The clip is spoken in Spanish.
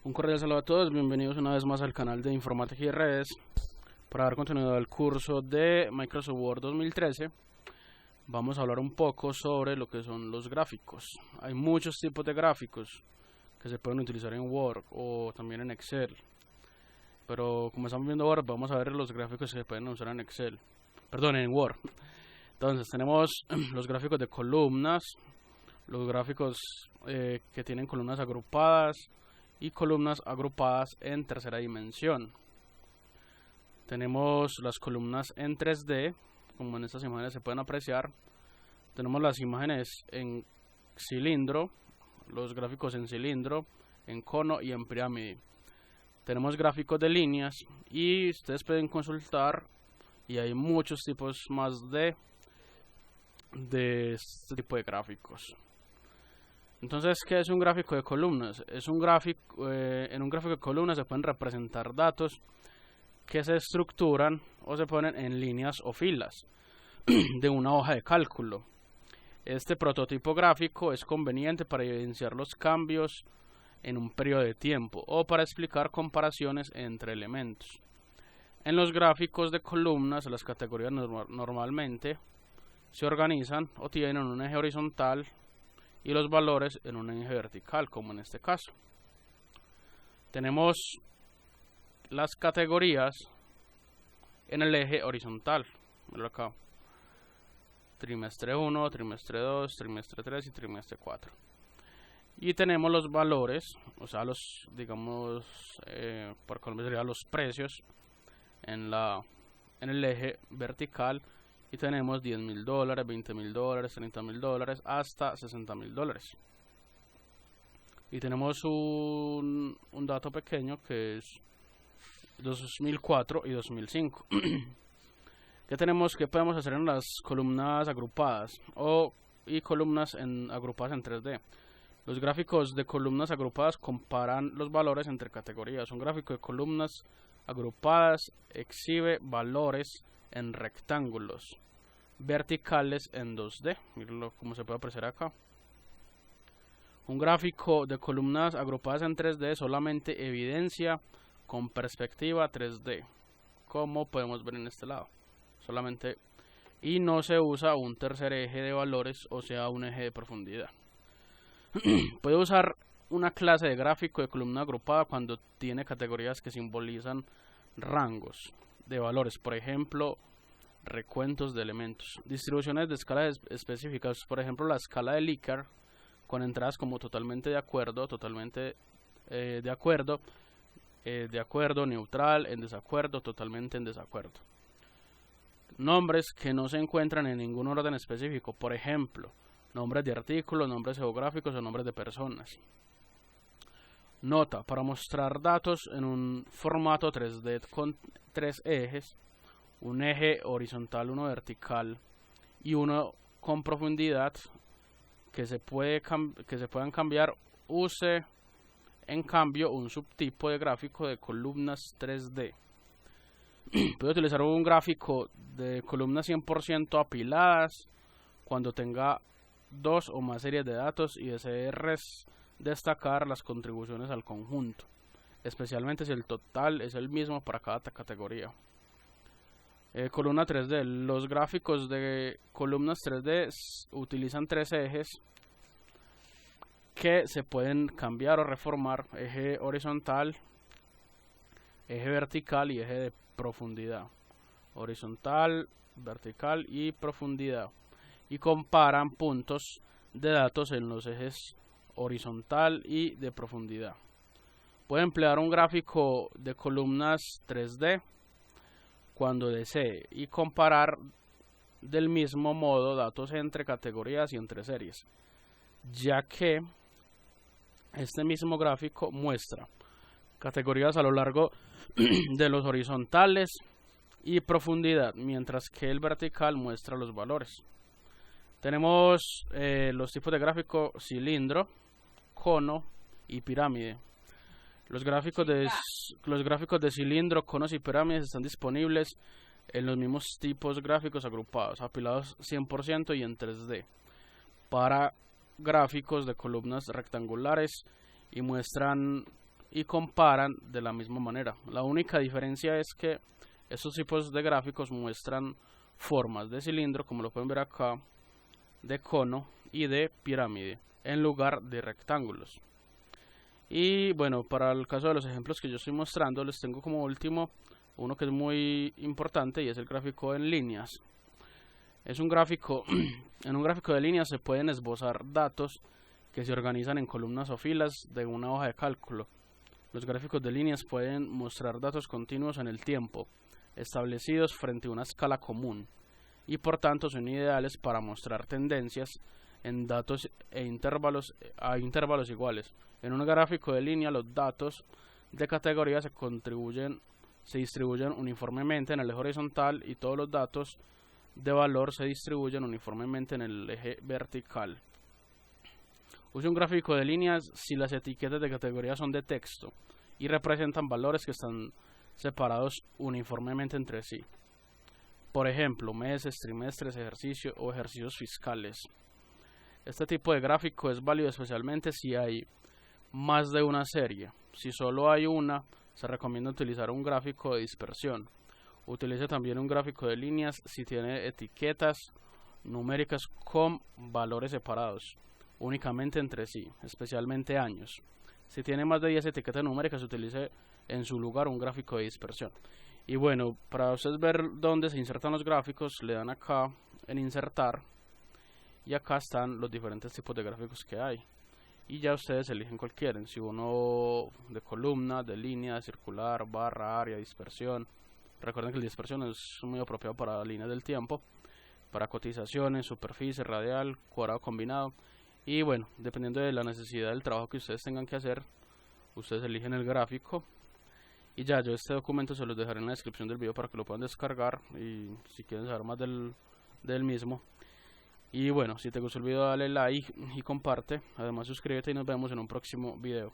Un cordial saludo a todos, bienvenidos una vez más al canal de Informática y Redes. Para dar contenido al curso de Microsoft Word 2013, vamos a hablar un poco sobre lo que son los gráficos. Hay muchos tipos de gráficos que se pueden utilizar en Word o también en Excel. Pero como estamos viendo Word, vamos a ver los gráficos que se pueden usar en Excel. Perdón, en Word. Entonces tenemos los gráficos de columnas, los gráficos que tienen columnas agrupadas y columnas agrupadas en tercera dimensión. Tenemos las columnas en 3D, como en estas imágenes se pueden apreciar. Tenemos las imágenes en cilindro, los gráficos en cilindro, en cono y en pirámide. Tenemos gráficos de líneas y ustedes pueden consultar, y hay muchos tipos más de este tipo de gráficos. Entonces, ¿qué es un gráfico de columnas? Es un gráfico, en un gráfico de columnas se pueden representar datos que se estructuran o se ponen en líneas o filas de una hoja de cálculo. Este prototipo gráfico es conveniente para evidenciar los cambios en un periodo de tiempo o para explicar comparaciones entre elementos. En los gráficos de columnas, las categorías normalmente se organizan o tienen un eje horizontal y los valores en un eje vertical, como en este caso. Tenemos las categorías en el eje horizontal, mira acá, trimestre 1, trimestre 2, trimestre 3 y trimestre 4. Y tenemos los valores, o sea, los, digamos, por Colombia serían los precios en el eje vertical. Y tenemos $10.000, $20.000, $30.000 hasta $60.000. Y tenemos un dato pequeño que es 2004 y 2005. ¿Qué tenemos? ¿Qué podemos hacer en las columnas agrupadas y columnas agrupadas en 3D? Los gráficos de columnas agrupadas comparan los valores entre categorías. Un gráfico de columnas agrupadas exhibe valores en rectángulos verticales en 2D. Mírenlo como se puede apreciar acá. Un gráfico de columnas agrupadas en 3D solamente evidencia con perspectiva 3D, como podemos ver en este lado, solamente, y no se usa un tercer eje de valores, o sea, un eje de profundidad. Puede usar una clase de gráfico de columna agrupada cuando tiene categorías que simbolizan rangos de valores, por ejemplo, recuentos de elementos. Distribuciones de escalas específicas, por ejemplo, la escala de Likert, con entradas como totalmente de acuerdo, totalmente de acuerdo, neutral, en desacuerdo, totalmente en desacuerdo. Nombres que no se encuentran en ningún orden específico, por ejemplo, nombres de artículos, nombres geográficos o nombres de personas. Nota: para mostrar datos en un formato 3D con 3 ejes, un eje horizontal, uno vertical y uno con profundidad que se puedan cambiar, use en cambio un subtipo de gráfico de columnas 3D. Puede utilizar un gráfico de columnas 100% apiladas cuando tenga dos o más series de datos y desee destacar las contribuciones al conjunto, especialmente si el total es el mismo para cada categoría. Columna 3D. Los gráficos de columnas 3D utilizan 3 ejes que se pueden cambiar o reformar: eje horizontal, eje vertical y eje de profundidad. Horizontal, vertical y profundidad. Y comparan puntos de datos en los ejes horizontal y de profundidad. Puede emplear un gráfico de columnas 3D cuando desee y comparar del mismo modo datos entre categorías y entre series, ya que este mismo gráfico muestra categorías a lo largo de los horizontales y profundidad, mientras que el vertical muestra los valores. Tenemos los tipos de gráfico: cilindro, cono y pirámide. Los gráficos de cilindro, conos y pirámides están disponibles en los mismos tipos gráficos agrupados, apilados 100% y en 3D. Para gráficos de columnas rectangulares y muestran y comparan de la misma manera. La única diferencia es que estos tipos de gráficos muestran formas de cilindro, como lo pueden ver acá, de cono y de pirámide, en lugar de rectángulos. Y bueno, para el caso de los ejemplos que yo estoy mostrando, les tengo como último uno que es muy importante, y es el gráfico en líneas. Es un gráfico, en un gráfico de líneas se pueden esbozar datos que se organizan en columnas o filas de una hoja de cálculo. Los gráficos de líneas pueden mostrar datos continuos en el tiempo, establecidos frente a una escala común, y por tanto son ideales para mostrar tendencias en datos a intervalos iguales. En un gráfico de línea, los datos de categoría se distribuyen uniformemente en el eje horizontal, y todos los datos de valor se distribuyen uniformemente en el eje vertical. Use un gráfico de líneas si las etiquetas de categoría son de texto y representan valores que están separados uniformemente entre sí. Por ejemplo, meses, trimestres, ejercicios fiscales. Este tipo de gráfico es válido especialmente si hay más de una serie. Si solo hay una, se recomienda utilizar un gráfico de dispersión. Utilice también un gráfico de líneas si tiene etiquetas numéricas con valores separados únicamente entre sí, especialmente años. Si tiene más de 10 etiquetas numéricas, utilice en su lugar un gráfico de dispersión. Y bueno, para ustedes ver dónde se insertan los gráficos, le dan acá en insertar, y acá están los diferentes tipos de gráficos que hay, y ya ustedes eligen cuál quieren, si uno de columna, de línea, de circular, barra, área, dispersión. Recuerden que la dispersión es muy apropiado para líneas del tiempo, para cotizaciones, superficie, radial, cuadrado combinado. Y bueno, dependiendo de la necesidad del trabajo que ustedes tengan que hacer, ustedes eligen el gráfico. Y ya, yo este documento se los dejaré en la descripción del video para que lo puedan descargar, y si quieren saber más del mismo. Y bueno, si te gustó el video, dale like y comparte. Además, suscríbete y nos vemos en un próximo video.